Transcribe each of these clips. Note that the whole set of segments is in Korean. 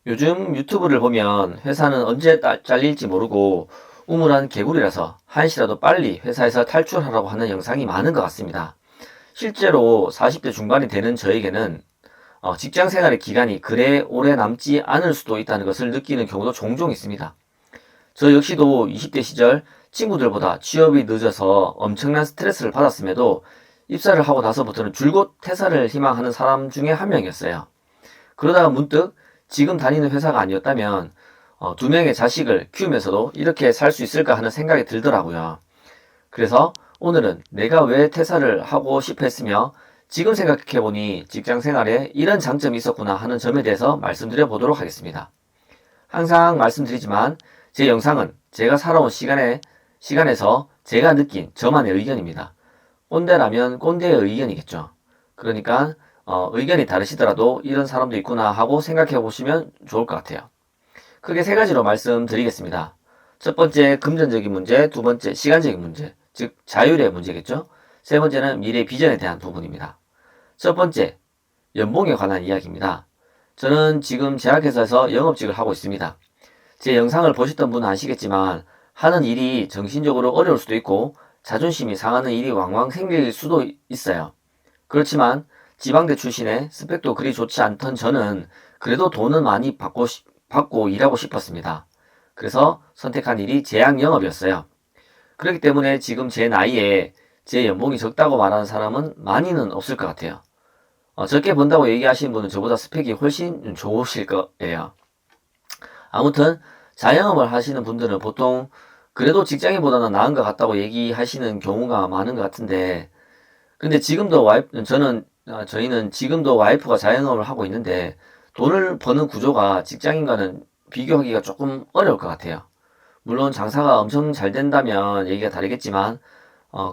요즘 유튜브를 보면 회사는 언제 잘릴지 모르고 우물한 개구리라서 한시라도 빨리 회사에서 탈출하라고 하는 영상이 많은 것 같습니다. 실제로 40대 중반이 되는 저에게는 직장 생활의 기간이 그래 오래 남지 않을 수도 있다는 것을 느끼는 경우도 종종 있습니다. 저 역시도 20대 시절 친구들보다 취업이 늦어서 엄청난 스트레스를 받았음에도 입사를 하고 나서부터는 줄곧 퇴사를 희망하는 사람 중에 한 명이었어요. 그러다가 문득 지금 다니는 회사가 아니었다면 두 명의 자식을 키우면서도 이렇게 살 수 있을까 하는 생각이 들더라고요. 그래서 오늘은 내가 왜 퇴사를 하고 싶어 했으며 지금 생각해보니 직장 생활에 이런 장점이 있었구나 하는 점에 대해서 말씀드려 보도록 하겠습니다. 항상 말씀드리지만 제 영상은 제가 살아온 시간에서 제가 느낀 저만의 의견입니다. 꼰대라면 꼰대의 의견이겠죠. 그러니까 의견이 다르시더라도 이런 사람도 있구나 하고 생각해 보시면 좋을 것 같아요. 크게 세 가지로 말씀드리겠습니다. 첫 번째 금전적인 문제, 두 번째 시간적인 문제, 즉 자율의 문제겠죠. 세 번째는 미래 비전에 대한 부분입니다. 첫 번째, 연봉에 관한 이야기입니다. 저는 지금 제약회사에서 영업직을 하고 있습니다. 제 영상을 보셨던 분은 아시겠지만 하는 일이 정신적으로 어려울 수도 있고 자존심이 상하는 일이 왕왕 생길 수도 있어요. 그렇지만 지방대 출신에 스펙도 그리 좋지 않던 저는 그래도 돈은 많이 받고 일하고 싶었습니다. 그래서 선택한 일이 제약 영업이었어요. 그렇기 때문에 지금 제 나이에 제 연봉이 적다고 말하는 사람은 많이는 없을 것 같아요. 적게 번다고 얘기하시는 분은 저보다 스펙이 훨씬 좋으실 거예요. 아무튼 자영업을 하시는 분들은 보통 그래도 직장인보다는 나은 것 같다고 얘기하시는 경우가 많은 것 같은데, 근데 지금도 저희는 지금도 와이프가 자영업을 하고 있는데 돈을 버는 구조가 직장인과는 비교하기가 조금 어려울 것 같아요. 물론 장사가 엄청 잘 된다면 얘기가 다르겠지만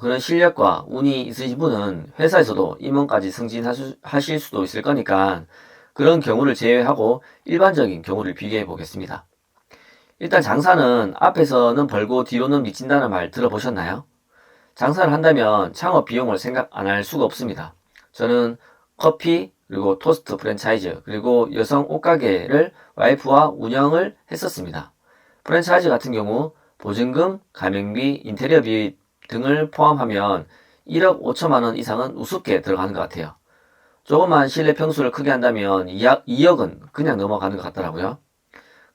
그런 실력과 운이 있으신 분은 회사에서도 임원까지 승진하실 수도 있을 거니까 그런 경우를 제외하고 일반적인 경우를 비교해 보겠습니다. 일단 장사는 앞에서는 벌고 뒤로는 미친다는 말 들어보셨나요? 장사를 한다면 창업 비용을 생각 안 할 수가 없습니다. 저는 커피, 그리고 토스트 프랜차이즈, 그리고 여성 옷가게를 와이프와 운영을 했었습니다. 프랜차이즈 같은 경우 보증금, 가맹비, 인테리어비 등을 포함하면 1억 5천만 원 이상은 우습게 들어가는 것 같아요. 조금만 실내 평수를 크게 한다면 2억은 그냥 넘어가는 것 같더라고요.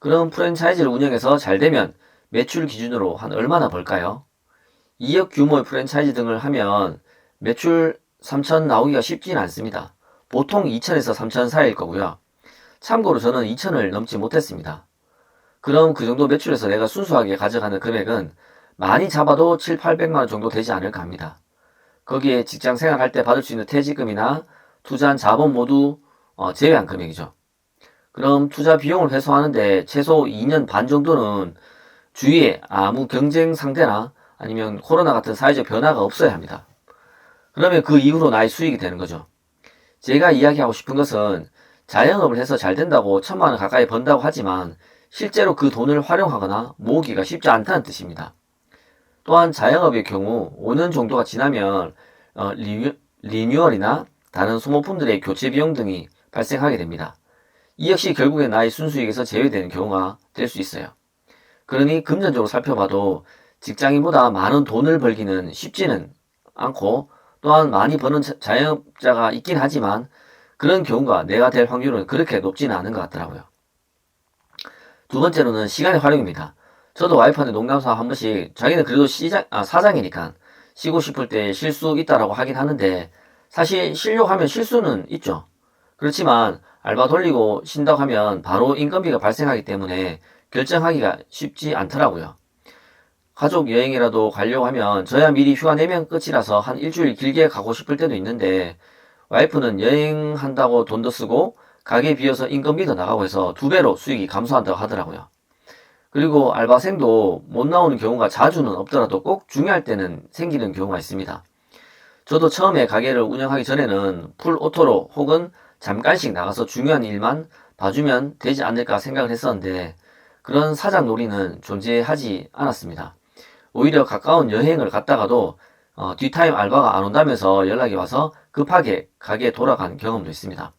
그럼 프랜차이즈를 운영해서 잘 되면 매출 기준으로 한 얼마나 벌까요? 2억 규모의 프랜차이즈 등을 하면 매출 3천 나오기가 쉽지는 않습니다. 보통 2천에서 3천 사이일 거고요. 참고로 저는 2천을 넘지 못했습니다. 그럼 그 정도 매출에서 내가 순수하게 가져가는 금액은 많이 잡아도 7, 800만 원 정도 되지 않을까 합니다. 거기에 직장 생활할 때 받을 수 있는 퇴직금이나 투자한 자본 모두 제외한 금액이죠. 그럼 투자 비용을 회수하는데 최소 2년 반 정도는 주위에 아무 경쟁 상대나 아니면 코로나 같은 사회적 변화가 없어야 합니다. 그러면 그 이후로 나의 수익이 되는 거죠. 제가 이야기하고 싶은 것은 자영업을 해서 잘 된다고 1,000만 원 가까이 번다고 하지만 실제로 그 돈을 활용하거나 모으기가 쉽지 않다는 뜻입니다. 또한 자영업의 경우 5년 정도가 지나면 리뉴얼이나 다른 소모품들의 교체 비용 등이 발생하게 됩니다. 이 역시 결국엔 나의 순수익에서 제외되는 경우가 될 수 있어요. 그러니 금전적으로 살펴봐도 직장인보다 많은 돈을 벌기는 쉽지는 않고 또한 많이 버는 자영업자가 있긴 하지만 그런 경우가 내가 될 확률은 그렇게 높지는 않은 것 같더라고요. 두 번째로는 시간의 활용입니다. 저도 와이프한테 농담삼아 한 번씩 자기는 그래도 사장이니까 쉬고 싶을 때 쉴 수 있다라고 하긴 하는데 사실 쉬려고 하면 쉴 수는 있죠. 그렇지만 알바 돌리고 쉰다고 하면 바로 인건비가 발생하기 때문에 결정하기가 쉽지 않더라고요. 가족 여행이라도 가려고 하면 저야 미리 휴가 내면 끝이라서 한 일주일 길게 가고 싶을 때도 있는데 와이프는 여행한다고 돈도 쓰고 가게 비어서 인건비도 나가고 해서 2배로 수익이 감소한다고 하더라고요. 그리고 알바생도 못 나오는 경우가 자주는 없더라도 꼭 중요할 때는 생기는 경우가 있습니다. 저도 처음에 가게를 운영하기 전에는 풀 오토로 혹은 잠깐씩 나가서 중요한 일만 봐주면 되지 않을까 생각을 했었는데 그런 사장 놀이는 존재하지 않았습니다. 오히려 가까운 여행을 갔다가도 뒷타임 알바가 안 온다면서 연락이 와서 급하게 가게에 돌아간 경험도 있습니다.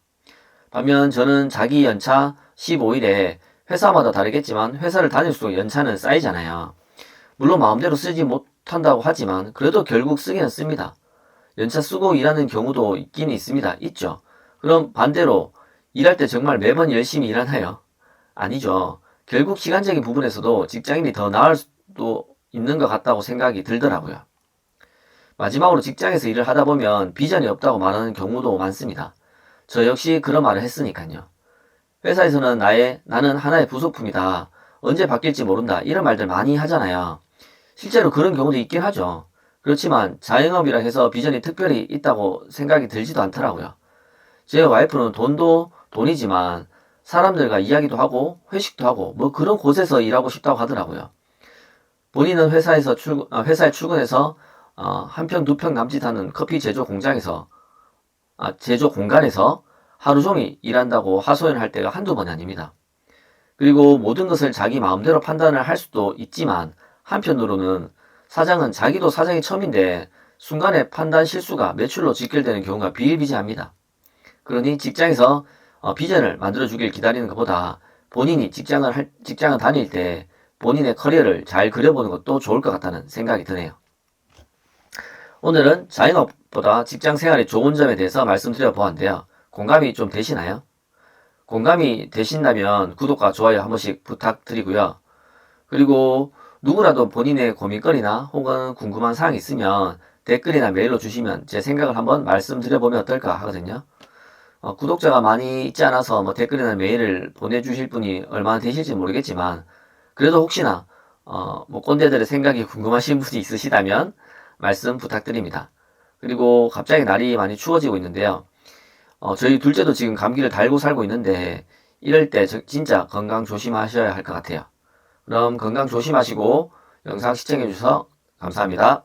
반면 저는 자기 연차 15일에 회사마다 다르겠지만 회사를 다닐수록 연차는 쌓이잖아요. 물론 마음대로 쓰지 못한다고 하지만 그래도 결국 쓰기는 씁니다. 연차 쓰고 일하는 경우도 있긴 있습니다. 있죠. 그럼 반대로 일할 때 정말 매번 열심히 일하나요? 아니죠. 결국 시간적인 부분에서도 직장인이 더 나을 수도 있는 것 같다고 생각이 들더라고요. 마지막으로 직장에서 일을 하다 보면 비전이 없다고 말하는 경우도 많습니다. 저 역시 그런 말을 했으니까요. 회사에서는 나는 하나의 부속품이다. 언제 바뀔지 모른다. 이런 말들 많이 하잖아요. 실제로 그런 경우도 있긴 하죠. 그렇지만 자영업이라 해서 비전이 특별히 있다고 생각이 들지도 않더라고요. 제 와이프는 돈도 돈이지만 사람들과 이야기도 하고 회식도 하고 뭐 그런 곳에서 일하고 싶다고 하더라고요. 본인은 회사에 출근해서 한 평, 두 평 남짓하는 커피 제조 공간에서 하루 종일 일한다고 하소연을 할 때가 한두 번이 아닙니다. 그리고 모든 것을 자기 마음대로 판단을 할 수도 있지만 한편으로는 사장은 자기도 사장이 처음인데 순간의 판단 실수가 매출로 직결되는 경우가 비일비재합니다. 그러니 직장에서 비전을 만들어주길 기다리는 것보다 본인이 직장을 다닐 때 본인의 커리어를 잘 그려보는 것도 좋을 것 같다는 생각이 드네요. 오늘은 자영업보다 직장 생활의 좋은 점에 대해서 말씀드려 보았는데요. 공감이 좀 되시나요? 공감이 되신다면 구독과 좋아요 한 번씩 부탁드리고요. 그리고 누구라도 본인의 고민거리나 혹은 궁금한 사항이 있으면 댓글이나 메일로 주시면 제 생각을 한번 말씀드려보면 어떨까 하거든요. 구독자가 많이 있지 않아서 뭐 댓글이나 메일을 보내주실 분이 얼마나 되실지 모르겠지만 그래도 혹시나 뭐 꼰대들의 생각이 궁금하신 분이 있으시다면 말씀 부탁드립니다. 그리고 갑자기 날이 많이 추워지고 있는데요. 저희 둘째도 지금 감기를 달고 살고 있는데 이럴 때 진짜 건강 조심하셔야 할 것 같아요. 그럼 건강 조심하시고 영상 시청해주셔서 감사합니다.